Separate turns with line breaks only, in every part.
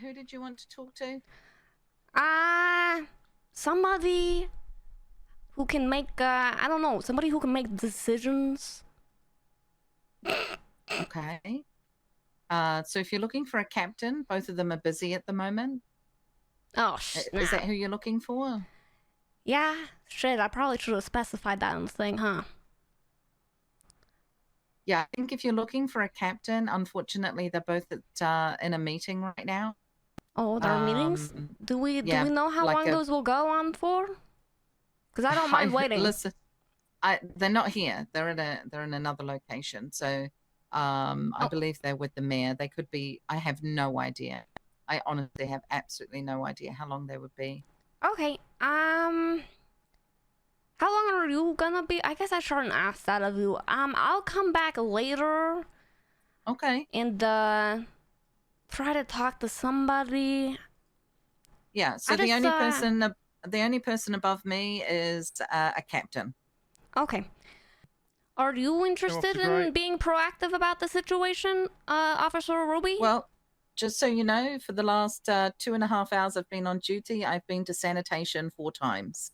Who did you want to talk to?
Somebody who can make, I don't know, somebody who can make decisions.
Okay. So if you're looking for a captain, both of them are busy at the moment.
Oh, shit.
Is that who you're looking for?
Yeah, shit, I probably should have specified that in the thing, huh?
Yeah, I think if you're looking for a captain, unfortunately, they're both in a meeting right now.
Oh, there are meetings? Do we know how long those will go on for? Because I don't mind waiting.
Listen, they're not here. They're in another location. So I believe they're with the mayor. They could be. I have no idea. I honestly have absolutely no idea how long they would be.
Okay. How long are you gonna be? I guess I shouldn't ask that of you. I'll come back later.
Okay.
And try to talk to somebody.
Yeah. So the only person above me is a captain.
Okay. Are you interested in being proactive about the situation, Officer Ruby?
Well, just so you know, for the last 2.5 hours I've been on duty, I've been to sanitation 4 times.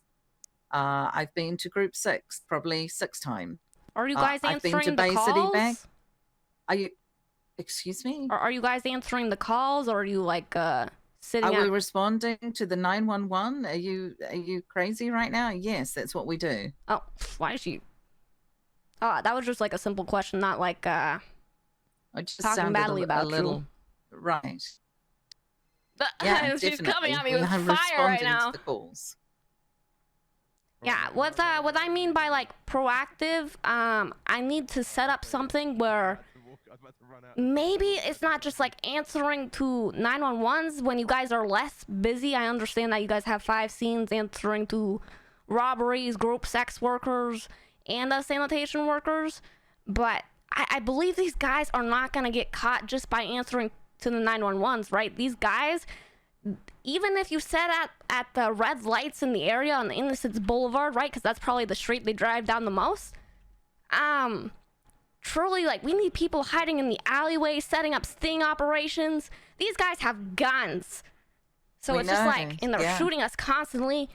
I've been to Group 6 probably 6 times.
Are you guys answering the calls? City Bank.
Are you? Excuse me?
Are you guys answering the calls, or are you like sitting?
Are we responding to the 911? Are you crazy right now? Yes, that's what we do.
Oh, why is she? Oh, that was just like a simple question, not like
I just
talking badly about
a little,
you.
Right.
Yeah, she's coming at me with fire right now.
To the calls.
Yeah, what I mean by like proactive, I need to set up something where maybe it's not just like answering to 911s when you guys are less busy. I understand that you guys have 5 scenes answering to robberies, group sex workers, and sanitation workers, but I believe these guys are not gonna get caught just by answering to the 911s, right? These guys, even if you set at the red lights in the area on the Innocence Boulevard, right? Because that's probably the street they drive down the most. Truly, like, we need people hiding in the alleyway, setting up sting operations. These guys have guns. So it's just like, and they're shooting us constantly.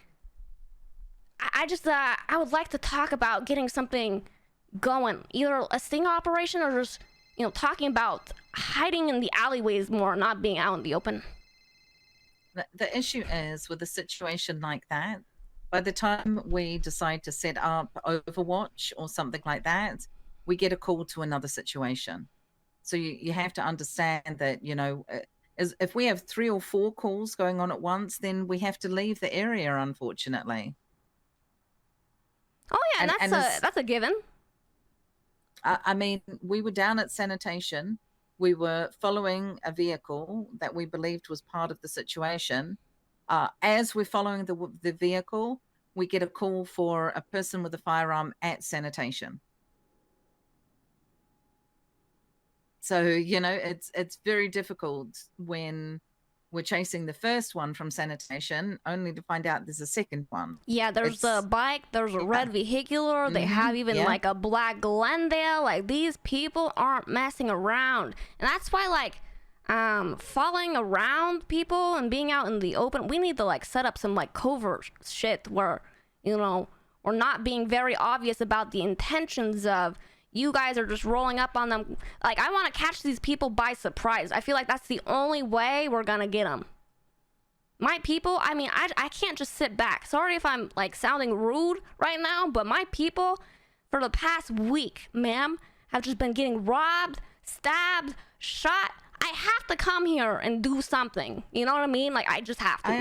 I just, I would like to talk about getting something going. Either a sting operation or just, you know, talking about hiding in the alleyways more, not being out in the open.
The issue is with a situation like that, by the time we decide to set up Overwatch or something like that, we get a call to another situation. So you have to understand that, you know, if we have 3 or 4 calls going on at once, then we have to leave the area, unfortunately.
Oh yeah, and that's a given.
I mean, we were down at sanitation. We were following a vehicle that we believed was part of the situation. As we're following the vehicle, we get a call for a person with a firearm at sanitation. So, you know, it's very difficult when we're chasing the first one from sanitation, only to find out there's a second one.
Yeah, there's a bike, there's a red vehicular, they have even like a black Glendale. Like, these people aren't messing around. And that's why, like, following around people and being out in the open, we need to like set up some like covert shit where, you know, we're not being very obvious about the intentions of you guys are just rolling up on them. Like, I want to catch these people by surprise. I feel like that's the only way we're gonna get them. My people, I mean, I can't just sit back. Sorry if I'm like sounding rude right now, but my people for the past week, ma'am, have just been getting robbed, stabbed, shot. I have to come here and do something. You know what I mean? Like, I just have to.
I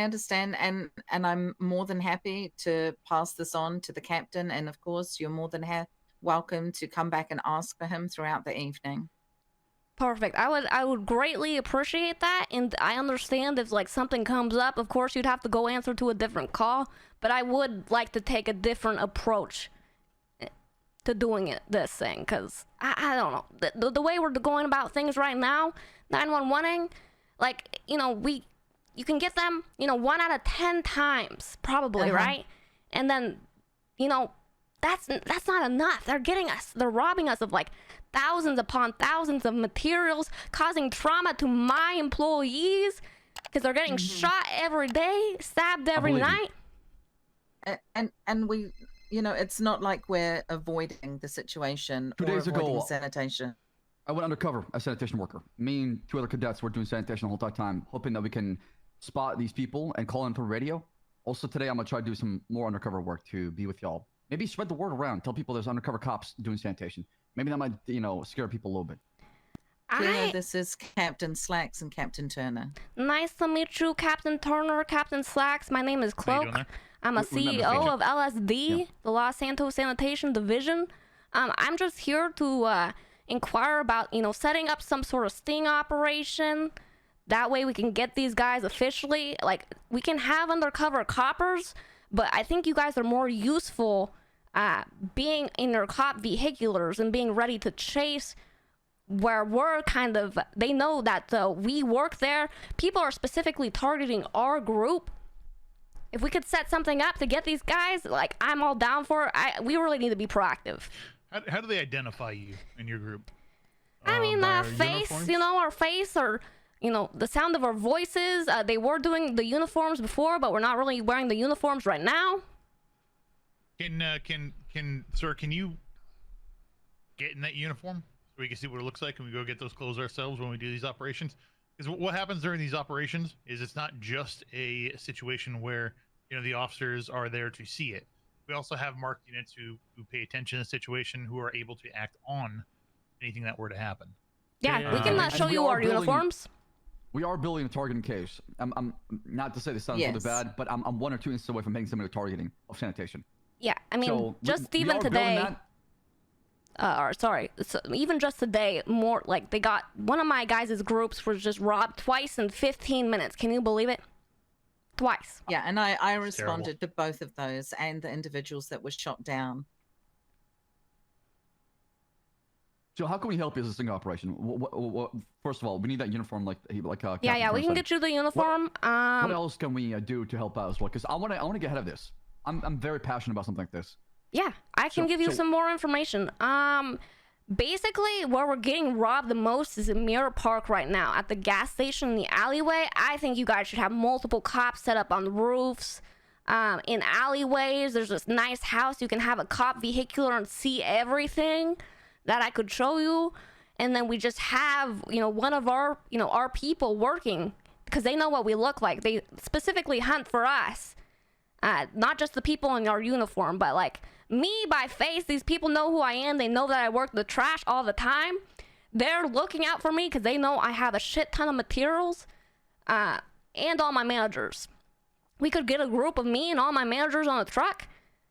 understand, and I'm more than happy to pass this on to the captain, and of course you're more than welcome to come back and ask for him throughout the evening.
Perfect. I would greatly appreciate that, and I understand if like something comes up, of course you'd have to go answer to a different call, but I would like to take a different approach to doing this thing, because I don't know, the way we're going about things right now, 911ing, like, you know, you can get them, you know, 1 out of 10 times, probably, right? And then, you know, that's not enough. They're getting us, they're robbing us of like thousands upon thousands of materials, causing trauma to my employees because they're getting shot every day, stabbed every night.
And we, you know, it's not like we're avoiding the situation or avoiding sanitation.
I went undercover as a sanitation worker. Me and 2 other cadets were doing sanitation the whole time, hoping that we can spot these people and call in for radio. Also today, I'm gonna try to do some more undercover work to be with y'all. Maybe spread the word around. Tell people there's undercover cops doing sanitation. Maybe that might, you know, scare people a little bit.
This is Captain Slacks and Captain Turner.
Nice to meet you, Captain Turner, Captain Slacks. My name is Cloak. I'm a CEO of LSD, the Los Santos Sanitation Division. I'm just here to inquire about, you know, setting up some sort of sting operation. That way we can get these guys officially. Like, we can have undercover coppers, but I think you guys are more useful being in your cop vehiculars and being ready to chase where we're kind of, they know that we work there. People are specifically targeting our group. If we could set something up to get these guys, like, I'm all down for it. We really need to be proactive.
How do they identify you in your group?
I mean, face, uniforms? You know, our face, or, you know, the sound of our voices. They were doing the uniforms before, but we're not really wearing the uniforms right now.
Sir, can you get in that uniform so we can see what it looks like and we go get those clothes ourselves when we do these operations? Because what happens during these operations is it's not just a situation where, you know, the officers are there to see it. We also have marked units who pay attention to the situation, who are able to act on anything that were to happen.
Yeah, we can show you our uniforms.
We are building a targeting case. I'm not to say this sounds really bad, but I'm 1 or 2 instances away from making somebody targeting of sanitation.
Yeah, I mean, so just even today. So even just today, more like they got one of my guys' groups was just robbed twice in 15 minutes. Can you believe it? Twice.
Yeah, and I responded to both of those and the individuals that were shot down.
So how can we help you as a sting operation? First of all, we need that uniform, like
yeah, we can get you the uniform.
What else can we do to help out as well? Because I want to get ahead of this. I'm very passionate about something like this.
Yeah, I can give you some more information. Basically, where we're getting robbed the most is in Mirror Park right now. At the gas station in the alleyway, I think you guys should have multiple cops set up on the roofs. In alleyways, there's this nice house. You can have a cop vehicular and see everything that I could show you. And then we just have, you know, one of our, you know, our people working because they know what we look like. They specifically hunt for us. Not just the people in our uniform, but like me by face. These people know who I am. They know that I work the trash all the time. They're looking out for me because they know I have a shit ton of materials and all my managers. We could get a group of me and all my managers on a truck.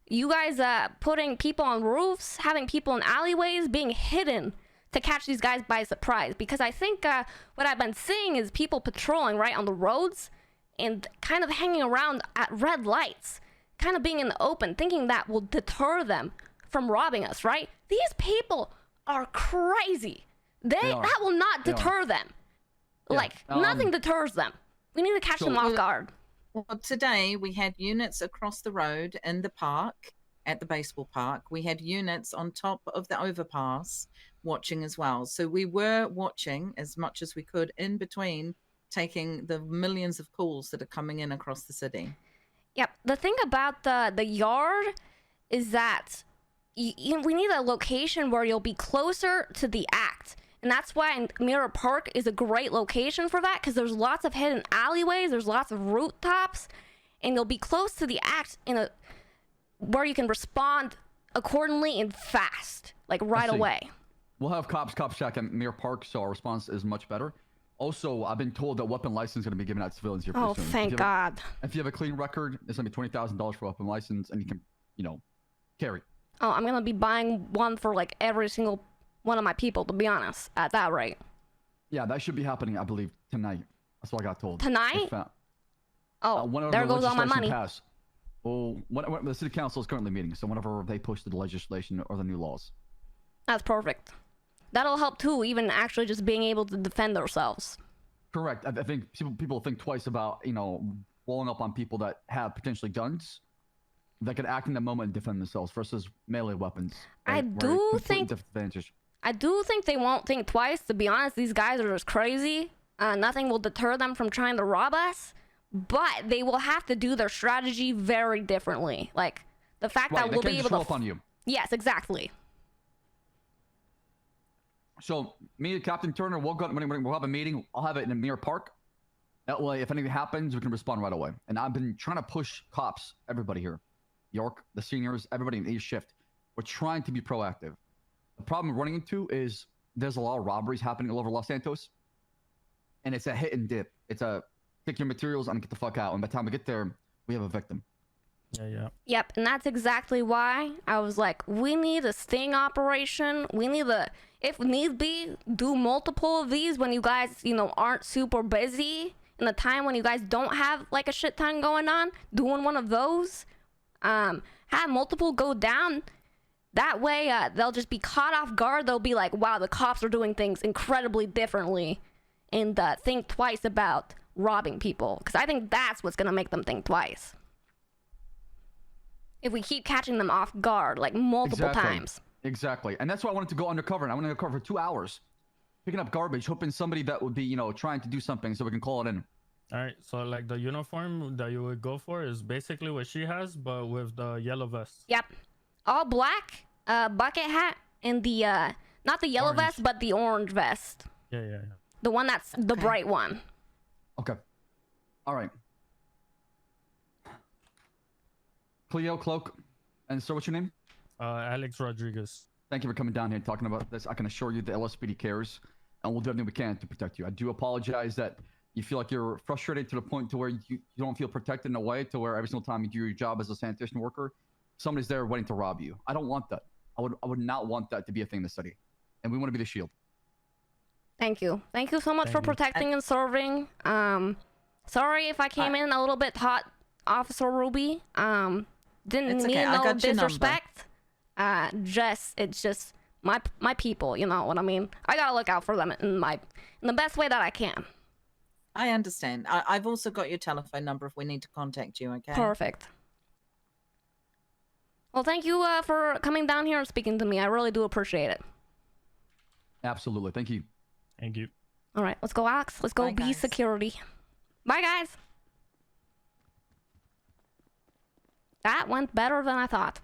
You guys putting people on roofs, having people in alleyways, being hidden to catch these guys by surprise. Because I think what I've been seeing is people patrolling right on the roads and kind of hanging around at red lights, kind of being in the open, thinking that will deter them from robbing us, right? These people are crazy. That will not deter them. Yeah. Like, nothing deters them. We need to catch them off guard.
Well, today we had units across the road in the park, at the baseball park. We had units on top of the overpass watching as well. So we were watching as much as we could in between, taking the millions of calls that are coming in across the city.
Yep. The thing about the yard is that we need a location where you'll be closer to the act. And that's why Mirror Park is a great location for that, because there's lots of hidden alleyways, there's lots of rooftops, and you'll be close to the act where you can respond accordingly and fast, like right away.
We'll have cops check at Mirror Park, so our response is much better. Also, I've been told that weapon license is going to be given out to civilians here pretty soon.
Thank God.
If you have a clean record, it's going to be $20,000 for weapon license, and you can, you know, carry.
Oh, I'm going to be buying one for like every single one of my people, to be honest, at that rate.
Yeah, that should be happening, I believe, tonight. That's what I got told.
Tonight? There goes all my money.
Well, the city council is currently meeting, so whenever they push the legislation or the new laws.
That's perfect. That'll help too, even actually just being able to defend ourselves.
Correct. I think people think twice about, you know, rolling up on people that have potentially guns that could act in that moment and defend themselves versus melee weapons.
Right? I do think I do think they won't think twice. To be honest, these guys are just crazy. Nothing will deter them from trying to rob us, but they will have to do their strategy very differently. Like the fact that we'll be able to
up on you.
Yes, exactly.
So me and Captain Turner, we'll have a meeting. I'll have it in a Mirror Park. That way, if anything happens, we can respond right away. And I've been trying to push cops, everybody here, York, the seniors, everybody in each shift. We're trying to be proactive. The problem we're running into is there's a lot of robberies happening all over Los Santos. And it's a hit and dip. It's a take your materials and get the fuck out. And by the time we get there, we have a victim.
Yeah.
Yep, and that's exactly why I was like, we need a sting operation. We need to, if need be, do multiple of these when you guys, aren't super busy. In the time when you guys don't have like a shit ton going on, doing one of those. Have multiple go down. That way, they'll just be caught off guard. They'll be like, wow, the cops are doing things incredibly differently. And think twice about robbing people. Because I think that's what's going to make them think twice. If we keep catching them off guard, like multiple times.
Exactly. And that's why I wanted to go undercover. And I went undercover for 2 hours. Picking up garbage, hoping somebody that would be, trying to do something so we can call it in.
All right. So like the uniform that you would go for is basically what she has, but with the yellow vest.
Yep. All black, bucket hat, and the, not the yellow vest, but the orange vest.
Yeah.
The one that's the bright one.
Okay. All right. Cleo, Cloak, and so what's your name?
Alex Rodriguez.
Thank you for coming down here and talking about this. I can assure you the LSPD cares, and we'll do everything we can to protect you. I do apologize that you feel like you're frustrated to the point to where you don't feel protected in a way to where every single time you do your job as a sanitation worker, somebody's there waiting to rob you. I don't want that. I would not want that to be a thing in the city, and we want to be the shield.
Thank you so much for protecting and serving. Sorry if I came in a little bit hot, Officer Ruby. Didn't mean no disrespect. It's just my people, you know what I mean? I gotta look out for them in the best way that I can.
I understand. I've also got your telephone number if we need to contact you, okay?
Perfect. Well, thank you for coming down here and speaking to me. I really do appreciate it.
Absolutely. Thank you.
Thank you.
All right, let's go, Alex. Let's go. Bye, be guys. Security. Bye, guys. That went better than I thought.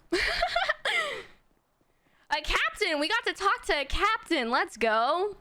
A captain! We got to talk to a captain. Let's go.